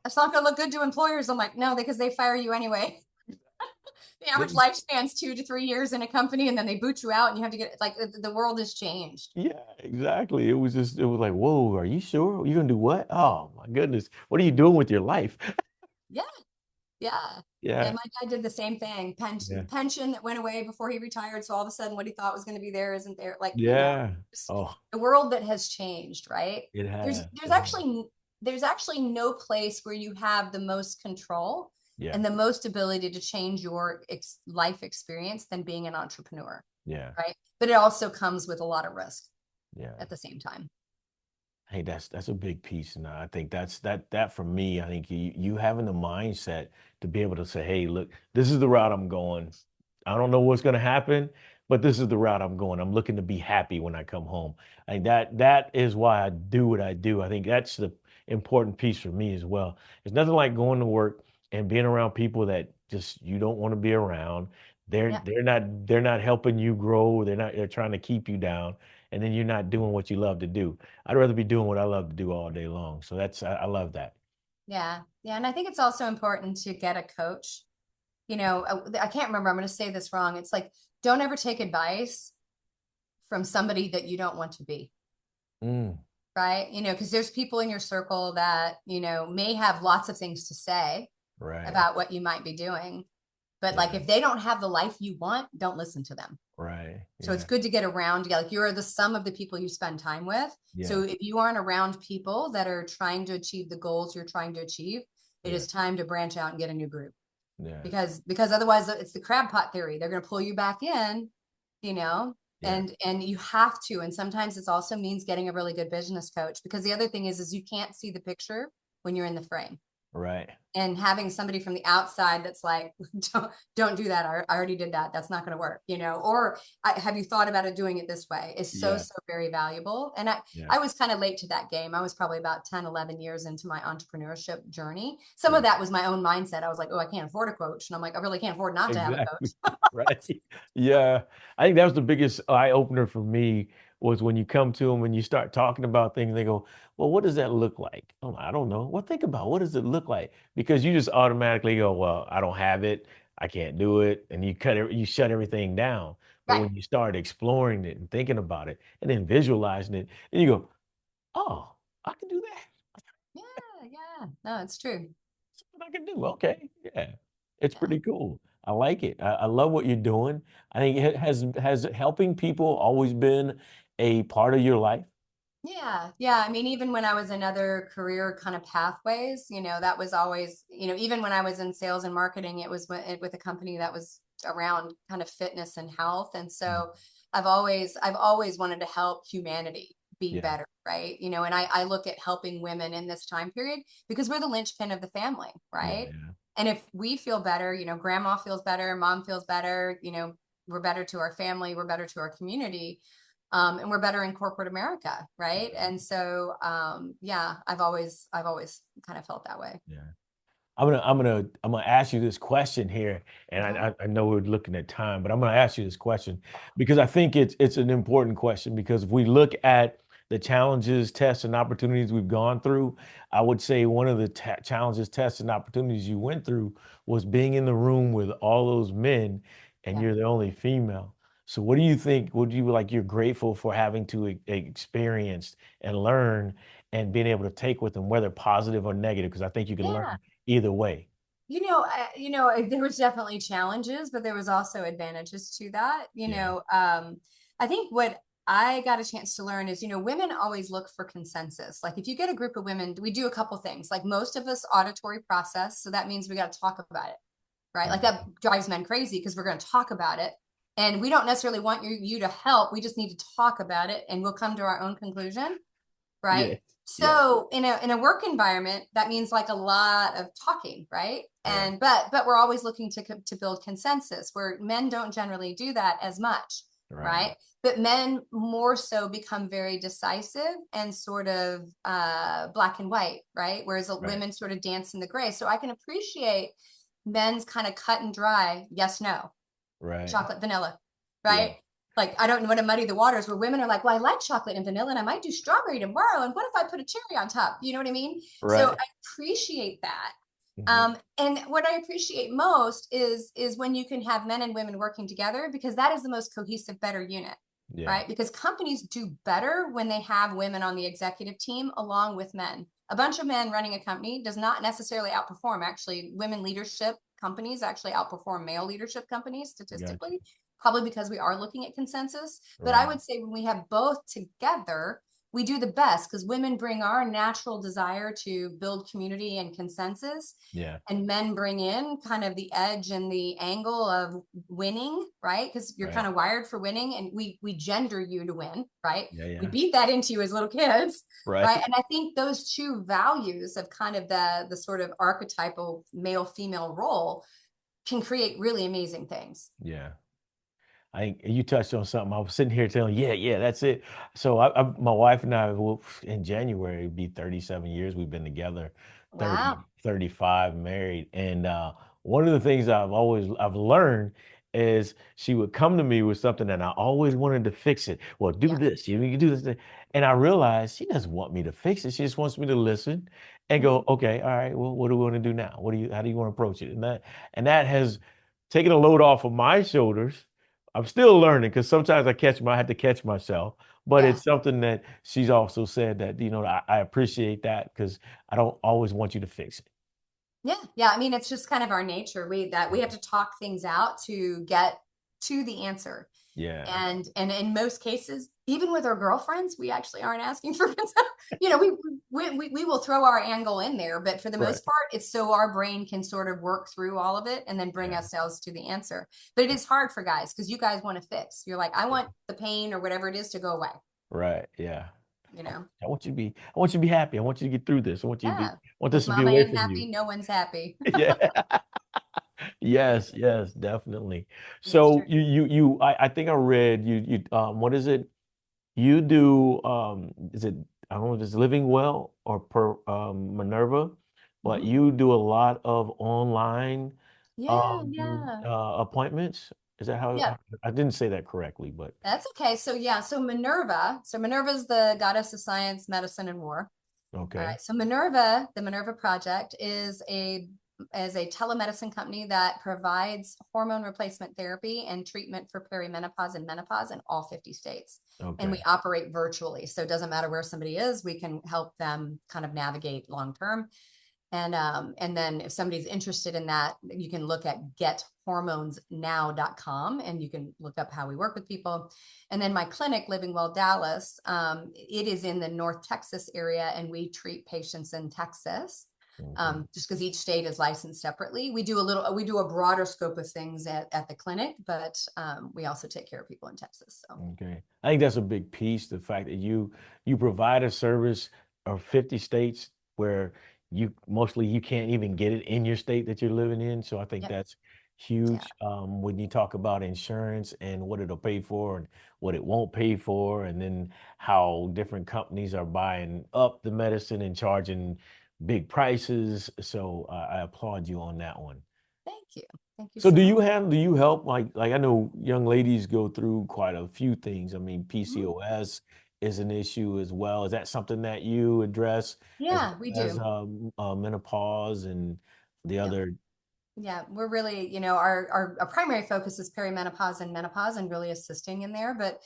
It's not going to look good to employers. I'm like, no, because they fire you anyway. The average "This- lifespan's 2 to 3 years in a company, and then they boot you out, and you have to get like the world has changed. yeah, exactly. It was like, "Whoa, are you sure? You're gonna do what? Oh my goodness. What are you doing with your life?" Yeah, yeah. Yeah. And my dad did the same thing. Yeah. Pension that went away before he retired. So all of a sudden, what he thought was going to be there isn't there. Like, Yeah. just Oh, the world that has changed, right? it There's has. there's It has. actually there's actually no place where you have the most control Yeah. and the most ability to change your life experience than being an entrepreneur, Yeah. right? But it also comes with a lot of risk Yeah. at the same time. Hey, that's a big piece, and I think that for me, I think you having the mindset to be able to say, "Hey, look, this is the route I'm going. I don't know what's going to happen, but this is the route I'm going. I'm looking to be happy when I come home." I think that is why I do what I do. I think that's the important piece for me as well. There's nothing like going to work and being around people that just you don't want to be around. They're Yeah. they're not helping you grow. They're trying to keep you down, and then you're not doing what you love to do. I'd rather be doing what I love to do all day long. So I love that. Yeah. Yeah. And I think it's also important to get a coach. I can't remember. I'm going to say this wrong. It's like, don't ever take advice from somebody that you don't want to be. Mm, Right. Because there's people in your circle that, may have lots of things to say right. about what you might be doing. But like, Yeah. if they don't have the life you want, don't listen to them. Right. So it's Yeah. good to get around. Yeah, like you're the sum of the people you spend time with. Yeah. So if you aren't around people that are trying to achieve the goals you're trying to achieve, it Yeah. is time to branch out and get a new group. Yeah. Because otherwise it's the crab pot theory. They're going to pull you back in, you know, Yeah. and you have to. And sometimes it also means getting a really good business coach, because the other thing is you can't see the picture when you're in the frame. Right. And having somebody from the outside that's like, don't do that. I already did that. That's not going to work, or have you thought about it doing it this way, is so, Yeah. so very valuable. And Yeah. I was kind of late to that game. I was probably about 10, 11 years into my entrepreneurship journey. Some Yeah. of that was my own mindset. I was like, oh, I can't afford a coach. And I'm like, I really can't afford not to have a Exactly. coach. Right. Yeah. I think that was the biggest eye opener for me was when you come to them and you start talking about things, they go, well, what does that look like? I'm like, I don't know. Well, think about what does it look like? Because you just automatically go, well, I don't have it. I can't do it. And you shut everything down. But Right. when you start exploring it and thinking about it and then visualizing it, and you go, oh, I can do that. Yeah. Yeah. No, it's true. What I can do. Okay. Yeah. It's Yeah. pretty cool. I like it. I love what you're doing. I think it has helping people always been a part of your life? Yeah, yeah. I mean, even when I was in other career kind of pathways, that was always, even when I was in sales and marketing, it was with a company that was around kind of fitness and health. And Mm, so I've always wanted to help humanity be yeah. better, right? And I look at helping women in this time period because we're the linchpin of the family, Yeah, right? yeah. And if we feel better, grandma feels better, mom feels better, we're better to our family, we're better to our community, and we're better in corporate America, right? And so, yeah, I've always kind of felt that way. Yeah. I'm gonna ask you this question here, and Uh-huh. I know we're looking at time, but I'm gonna ask you this question because I think it's an important question because if we look at the challenges, tests, and opportunities we've gone through, I would say one of the challenges, tests, and opportunities you went through was being in the room with all those men, and Yeah. you're the only female. So, what do you think? Would you like you're grateful for having to experience and learn and being able to take with them, whether positive or negative? Because I think you can Yeah. learn either way. There was definitely challenges, but there was also advantages to that. Yeah. I think what I got a chance to learn is, women always look for consensus. Like if you get a group of women, we do a couple things. Like most of us auditory process, so that means we got to talk about it, right? Like that drives men crazy because we're going to talk about it, and we don't necessarily want you to help. We just need to talk about it, and we'll come to our own conclusion, right? Yeah. Yeah. So in a work environment, that means like a lot of talking, right? Yeah. But we're always looking to build consensus, where men don't generally do that as much, Right. right? But men more so become very decisive and sort of black and white, right? Whereas Right. women sort of dance in the gray. So I can appreciate men's kind of cut and dry, yes, no, Right. chocolate, vanilla, Yeah. right? Like, I don't want to muddy the waters where women are like, well, I like chocolate and vanilla and I might do strawberry tomorrow. And what if I put a cherry on top? You know what I mean? So Right. I appreciate that. Mhm. And what I appreciate most is when you can have men and women working together, because that is the most cohesive, better unit, Yeah. right? Because companies do better when they have women on the executive team along with men. A bunch of men running a company does not necessarily outperform. Actually, women leadership companies actually outperform male leadership companies Gotcha. statistically, probably because we are looking at consensus. But I Right. would say when we have both together, we do the best, because women bring our natural desire to build community and consensus, Yeah. and men bring in kind of the edge and the angle of winning, right? Because you're Right. kind of wired for winning, and we gender you to win, right? Yeah. We Yeah. beat that into you as little kids, right? Right. And I think those two values of kind of the sort of archetypal male female role can create really amazing things. Yeah. I think you touched on something. I was sitting here telling, yeah, yeah, that's it. So my wife and I will in January it'd be 37 years we've been together, Wow. 30, 35 married. And one of the things I've learned is she would come to me with something and I always wanted to fix it. Well, do Yeah. this, you do this. And I realized she doesn't want me to fix it. She just wants me to listen and Mhm. go, okay, all right, well, what do we want to do now? How do you want to approach it? And that has taken a load off of my shoulders. I'm still learning because sometimes I have to catch myself, but Yeah. it's something that she's also said that, I appreciate that because I don't always want you to fix it. Yeah. Yeah. I mean, it's just kind of our nature. We have to talk things out to get to the answer. Yeah. And in most cases, even with our girlfriends, we actually aren't asking for consent. You know, we will throw our angle in there, but for the Right. most part, it's so our brain can sort of work through all of it and then bring Yeah. ourselves to the answer. But it is hard for guys because you guys want to fix. You're like, I want the pain or whatever it is to go away, Right. Yeah. you know? I want you to be happy. I want you to get through this. Yeah. I want this If to be mama away ain't from you. happy, no one's happy. Yeah. Yes, yes, definitely. It's So true. I think I read what is it? You do is it I don't know if it's Living Well or per Minerva, but Mhm. you do a lot of online Yeah, yeah. appointments. Is that Yeah, how I didn't say that correctly, but that's okay. So yeah, so Minerva. So Minerva is the goddess of science, medicine, and war. All okay. right. So Menrva, the Menrva project is a telemedicine company that provides hormone replacement therapy and treatment for perimenopause and menopause in all 50 states. And we Okay. operate virtually. So it doesn't matter where somebody is, we can help them kind of navigate long term. And then if somebody's interested in that, you can look at gethormonesnow.com and you can look up how we work with people. And then my clinic, Living Well Dallas, it is in the North Texas area, and we treat patients in Texas. Okay. Just because each state is licensed separately, we do a broader scope of things at the clinic, but we also take care of people in Texas. So Okay. I think that's a big piece, the fact that you provide a service of 50 states where you can't even get it in your state that you're living in. So I think yep, that's yeah, huge. When you talk about insurance and what it'll pay for and what it won't pay for, and then how different companies are buying up the medicine and charging big prices. So I applaud you on that one. thank you, thank you So so much. do you help like I know young ladies go through quite a few things. I mean, Mhm. PCOS is an issue as well. Is that something that you address as Yeah, we well as do. menopause and the Yep. other? Yeah, we're really, our primary focus is perimenopause and menopause and really assisting in there. But,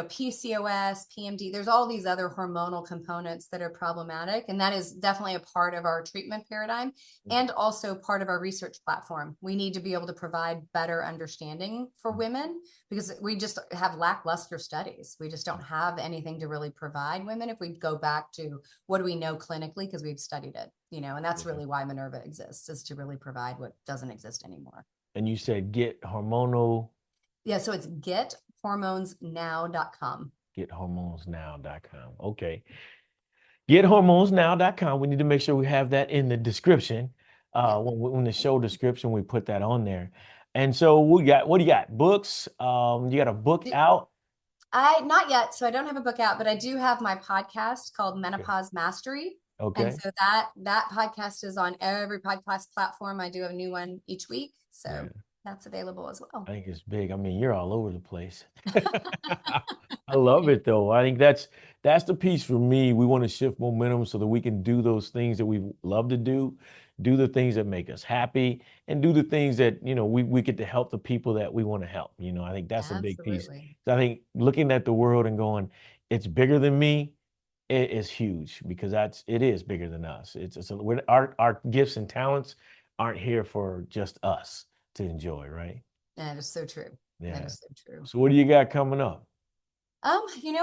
PCOS, PMD, there's all these other hormonal components that are problematic. And that is definitely a part of our treatment paradigm and also part of our research platform. We need to be able to provide better understanding for women because we just have lackluster studies. We just don't have anything to really provide women if we go back to what do we know clinically because we've studied it, and that's Yeah. really why Menrva exists, is to really provide what doesn't exist anymore. And you said get hormonal, Yeah, so it's gethormonesnow.com. gethormonesnow.com. Okay. Gethormonesnow.com. We need to make sure we have that in the description. Yeah. When the show description, we put that on there. And so what do you got? Books? You got a book out? I not yet, so I don't have a book out, but I do have my podcast called Okay. Menopause Mastery. And Okay. so that podcast is on every podcast platform. I do a new one each week. Yeah. So that's available as I well. think it's big. I mean, you're all over the place. I love it though. I think that's the piece for me. We want to shift momentum so that we can do those things that we love to do the things that make us happy, and do the things that, we get to help the people that we want to help. I think that's a big piece. Absolutely. So I think looking at the world and going, it's bigger than me, it is huge because it is bigger than us. Our gifts and talents aren't here for just us to enjoy, right? That is so true. That Yeah. is so true. So what do you got coming up? I'm doing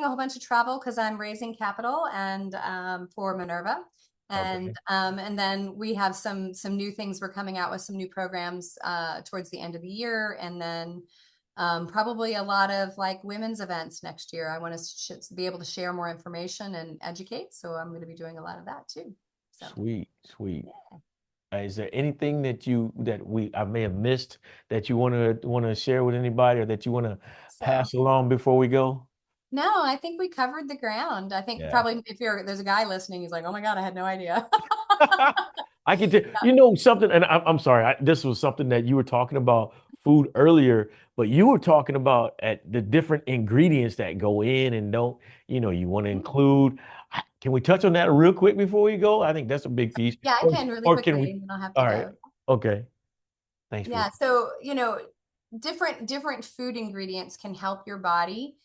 a whole bunch of travel because I'm raising capital and for Minerva. And Okay. and then we have some new things. We're coming out with some new programs towards the end of the year, and then probably a lot of like women's events next year. I want to be able to share more information and educate, so I'm going to be doing a lot of that too. So Sweet, sweet. yeah. Is there anything that I may have missed that you want to share with anybody, or that you want to So pass along before we go? no, I think we covered the ground. I think Yeah. probably if there's a guy listening, he's like, oh my God, I had no idea. I can tell something, and I'm sorry. This was something that you were talking about food earlier, but you were talking about at the different ingredients that go in and don't. You want to Yeah. include. Can we touch on that real quick before we go? I think that's a big piece. Yeah, I can really quickly, and then I'll have to all right. go. Okay. Thanks. Yeah. So, different food ingredients can help your body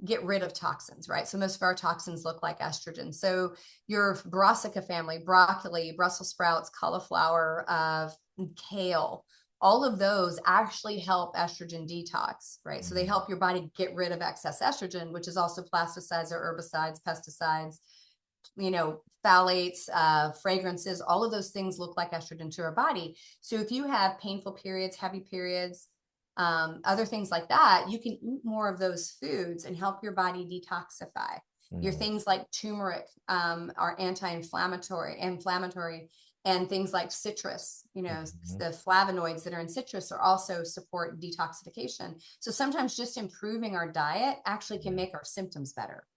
get rid of toxins, right? So most of our toxins look like estrogen. So your brassica family, broccoli, Brussels sprouts, cauliflower, kale, all of those actually help estrogen detox, right? So they help your body get rid of excess estrogen, which is also plasticides or herbicides, pesticides, phthalates, fragrances, all of those things look like estrogen to our body. So if you have painful periods, heavy periods, other things like that, you can eat more of those foods and help your body detoxify. Your things like turmeric are inflammatory, and things like citrus, the flavonoids that are in citrus are also support detoxification. So sometimes just improving our diet actually can make our symptoms better.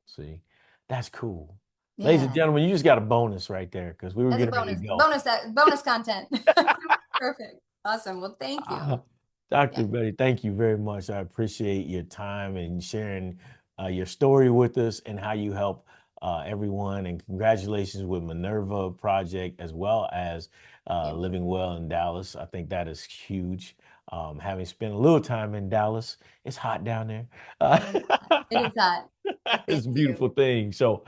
See, that's cool. Yeah. Ladies and gentlemen, you just got a bonus right there because we were getting ready to go. Bonus content. Perfect. Awesome. Well, thank you. Dr. Betty, thank you very much. I appreciate your time and sharing your story with us and how you help everyone. And congratulations with Menrva project as well as Living Well in Dallas. I think that is huge. Having spent a little time in Dallas, it's hot down there. It is hot. It's a beautiful thing. So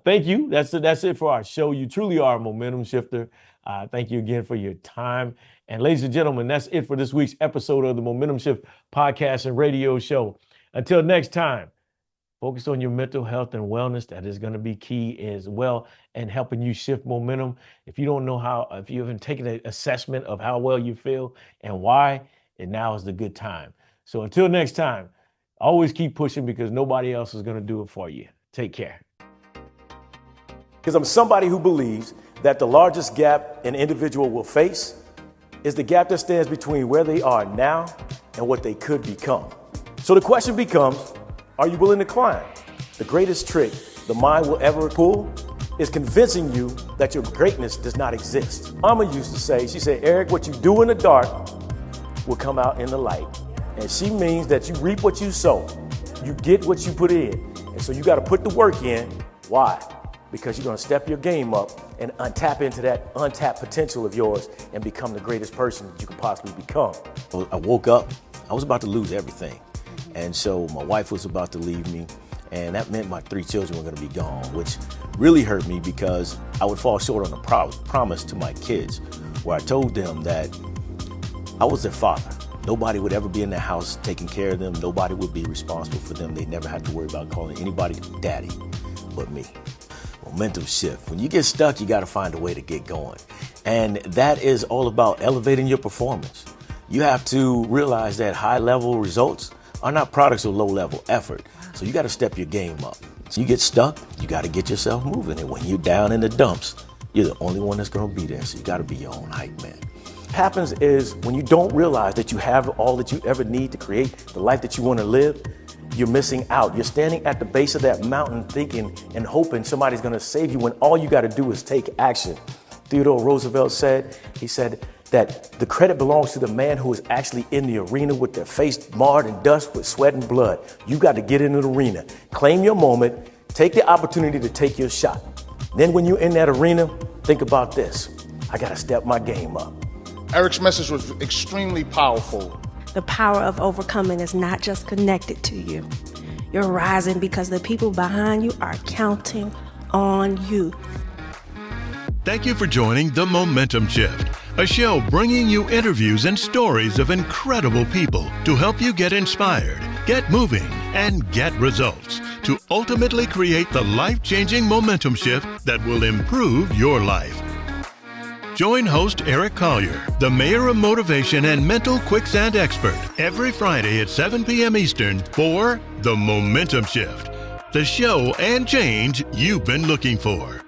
thank you. That's it for our show. You truly are a momentum shifter. Thank you again for your time. And ladies and gentlemen, that's it for this week's episode of the Momentum Shift podcast and radio show. Until next time, focus on your mental health and wellness. That is going to be key as well and helping you shift momentum. If you don't know if you haven't taken an assessment of how well you feel and why, and now is the good time. So until next time, always keep pushing because nobody else is going to do it for you. Take care. Because I'm somebody who believes that the largest gap an individual will face is the gap that stands between where they are now and what they could become. So the question becomes, are you willing to climb? The greatest trick the mind will ever pull is convincing you that your greatness does not exist. Mama used to say, she said, Eric, what you do in the dark will come out in the light. And she means that you reap what you sow. You get what you put in. And so you got to put the work in. Why? Because you're going to step your game up and untap into that untapped potential of yours and become the greatest person that you can possibly become. I woke up, I was about to lose everything. And so my wife was about to leave me, and that meant my 3 children were going to be gone, which really hurt me because I would fall short on a promise to my kids where I told them that I was their father. Nobody would ever be in the house taking care of them. Nobody would be responsible for them. They never had to worry about calling anybody daddy but me. Momentum shift. When you get stuck, you got to find a way to get going. And that is all about elevating your performance. You have to realize that high-level results are not products of low-level effort. So you got to step your game up. So you get stuck, you got to get yourself moving. And when you're down in the dumps, you're the only one that's going to be there. So you got to be your own hype man. What happens is when you don't realize that you have all that you ever need to create the life that you want to live, you're missing out. You're standing at the base of that mountain thinking and hoping somebody's going to save you when all you got to do is take action. Theodore Roosevelt said, he said that the credit belongs to the man who is actually in the arena with their face marred in dust with sweat and blood. You've got to get in the arena, claim your moment, take the opportunity to take your shot. Then when you're in that arena, think about this. I got to step my game up. Eric's message was extremely powerful. The power of overcoming is not just connected to you. You're rising because the people behind you are counting on you. Thank you for joining The Momentum Shift, a show bringing you interviews and stories of incredible people to help you get inspired, get moving, and get results to ultimately create the life-changing momentum shift that will improve your life. Join host Eric Collier, the mayor of motivation and mental quicksand expert, every Friday at 7 p.m. Eastern for The Momentum Shift, the show and change you've been looking for.